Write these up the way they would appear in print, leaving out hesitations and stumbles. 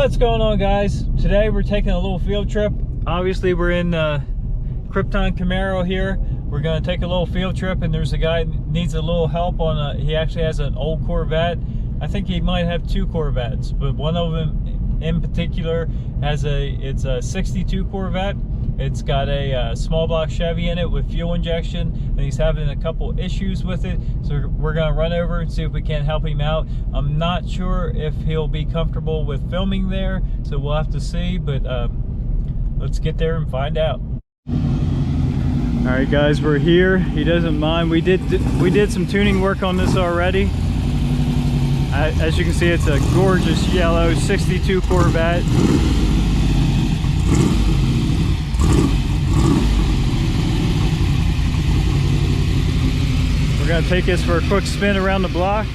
What's going on, guys? Today we're taking a little field trip. Obviously we're in Krypton Camaro here. We're going to take a little field trip, and there's a guy that needs a little help on he actually has an old Corvette. I think he might have two Corvettes, but one of them in particular has it's a 62 Corvette. It's got a small block Chevy in it with fuel injection, and he's having a couple issues with it. So we're gonna run over and see if we can help him out. I'm not sure if he'll be comfortable with filming there, so we'll have to see, but let's get there and find out. All right, guys, we're here. He doesn't mind. We did some tuning work on this already. As you can see, it's a gorgeous yellow 62 Corvette. We're gonna take this for a quick spin around the block.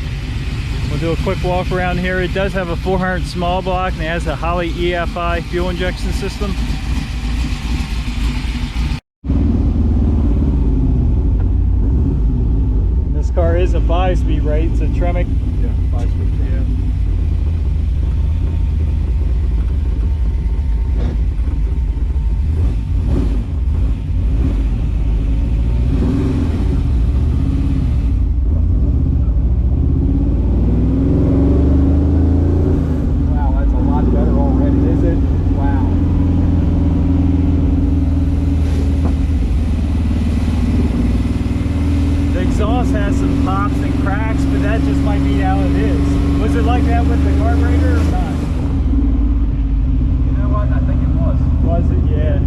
We'll do a quick walk around here. It does have a 400 small block, and it has a Holley EFI fuel injection system. This car is a 5-speed, right? It's a Tremec. Yeah, 5-speed. Yeah. Wow, that's a lot better already, is it? Wow. The exhaust has some pops and cracks, but that just might be how it is. Was it like that with the carburetor or not? You know what? I think it was. Was it? Yeah.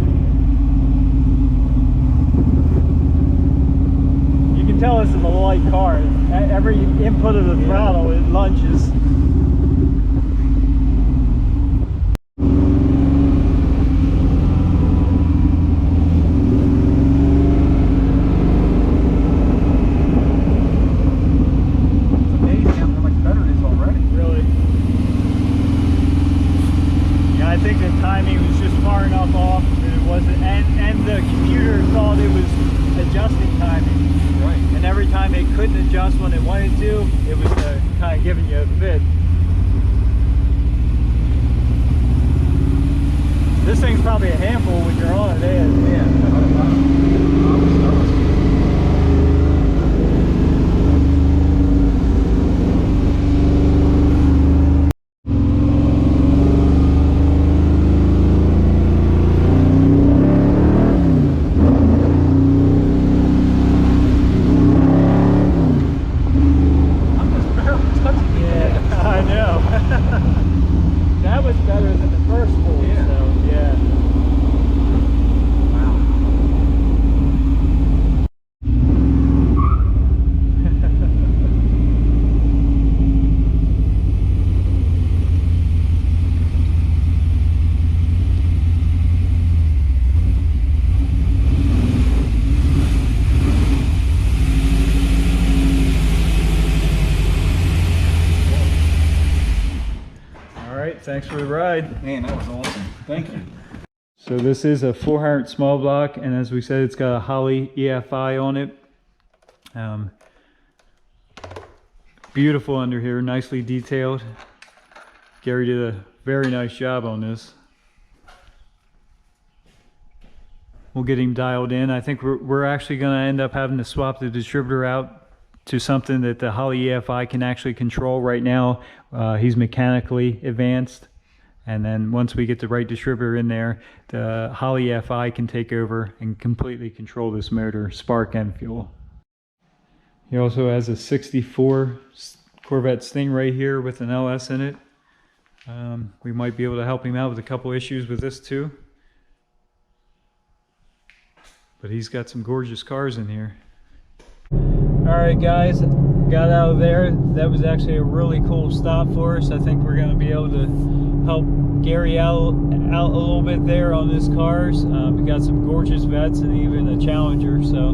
You can tell this is a light car. Every input of the throttle, it lunges. I think the timing was just far enough off that it wasn't, and the computer thought it was adjusting timing. Right. And every time it couldn't adjust when it wanted to, it was kind of giving you a fit. This thing's probably a handful when you're on it. Yeah. That was better than the first one, Yeah. so yeah. Wow. Thanks for the ride. Man, that was awesome. Thank you. So this is a 400 small block, and as we said, it's got a Holley EFI on it. Beautiful under here, nicely detailed. Gary did a very nice job on this. We'll get him dialed in. I think we're actually going to end up having to swap the distributor out to something that the Holley EFI can actually control. Right now he's mechanically advanced, and then once we get the right distributor in there, the Holley EFI can take over and completely control this motor, spark and fuel. He also has a 64 Corvette Stingray here with an LS in it. We might be able to help him out with a couple issues with this too, but he's got some gorgeous cars in here. Alright, guys, got out of there. That was actually a really cool stop for us. I think we're going to be able to help Gary out a little bit there on his cars. We got some gorgeous Vettes and even a Challenger. So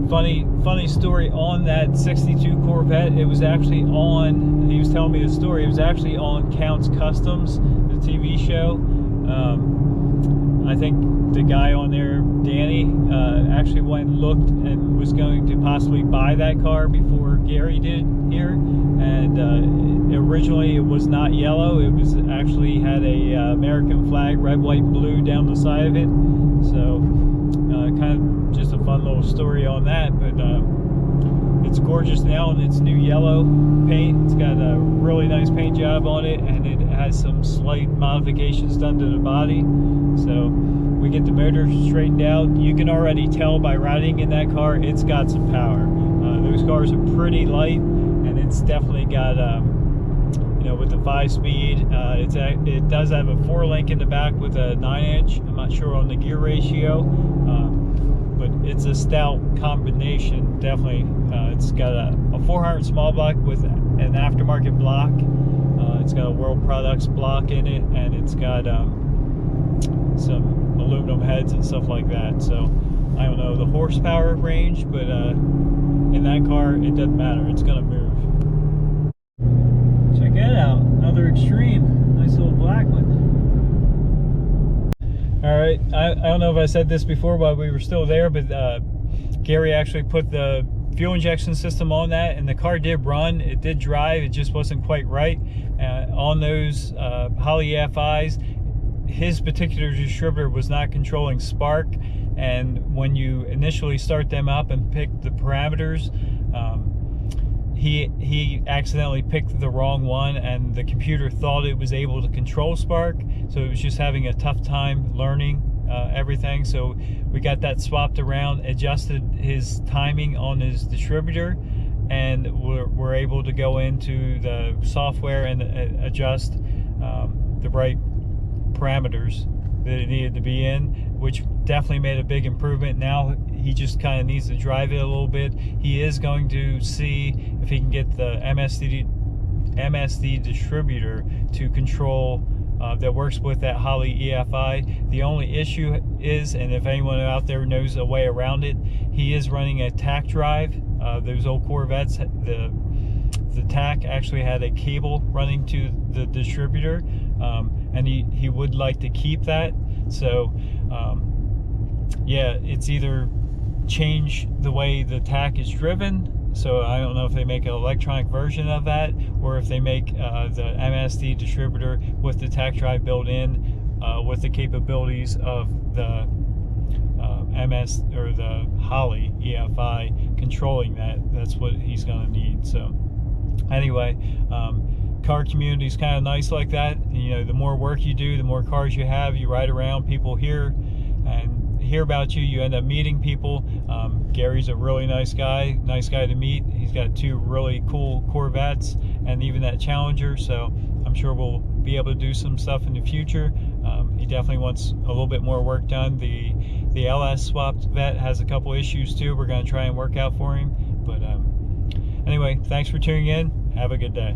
funny story on that 62 Corvette. It was actually on, he was telling me the story, it was actually on Count's Customs, the TV show. I think the guy on there, Danny, actually went and looked and was going to possibly buy that car before Gary did here. And originally it was not yellow. It was actually had a American flag, red, white, blue down the side of it. So kind of just a fun little story on that. But it's gorgeous now in its new yellow paint. It's got a really nice paint job on it, and it has some slight modifications done to the body. So we get the motor straightened out. You can already tell by riding in that car, it's got some power. Those cars are pretty light, and it's definitely got, you know, with the 5-speed, it does have a 4-link in the back with a 9-inch. I'm not sure on the gear ratio, but it's a stout combination, definitely. It's got a 400 small block with an aftermarket block. It's got a World Products block in it, and it's got some aluminum heads and stuff like that. So I don't know the horsepower range, but in that car it doesn't matter, it's gonna move. Check that out, another Extreme, nice little black one. All right, I don't know if I said this before while we were still there, but Gary actually put the fuel injection system on that, and the car did run, it did drive, it just wasn't quite right. On those Holley EFIs, his particular distributor was not controlling spark, and when you initially start them up and pick the parameters, he accidentally picked the wrong one, and the computer thought it was able to control spark, so it was just having a tough time learning everything. So we got that swapped around, adjusted his timing on his distributor, and we're able to go into the software and adjust the right parameters that it needed to be in, which definitely made a big improvement. Now he just kind of needs to drive it a little bit. He is going to see if he can get the MSD distributor to control that works with that Holley EFI. The only issue is, and if anyone out there knows a way around it, he is running a TAC drive. Those old Corvettes, the TAC actually had a cable running to the distributor, and he would like to keep that. So yeah, it's either change the way the TAC is driven, so I don't know if they make an electronic version of that, or if they make the MSD distributor with the TAC drive built in, with the capabilities of the MS or the Holley EFI controlling that. That's what he's going to need. So anyway, car community is kind of nice like that. You know, the more work you do, the more cars you have, you ride around, people hear about you, you end up meeting people. Gary's a really nice guy to meet. He's got 2 really cool Corvettes and even that Challenger, so I'm sure we'll be able to do some stuff in the future. He definitely wants a little bit more work done. The LS swapped vet has a couple issues too. We're going to try and work out for him. But anyway, thanks for tuning in. Have a good day.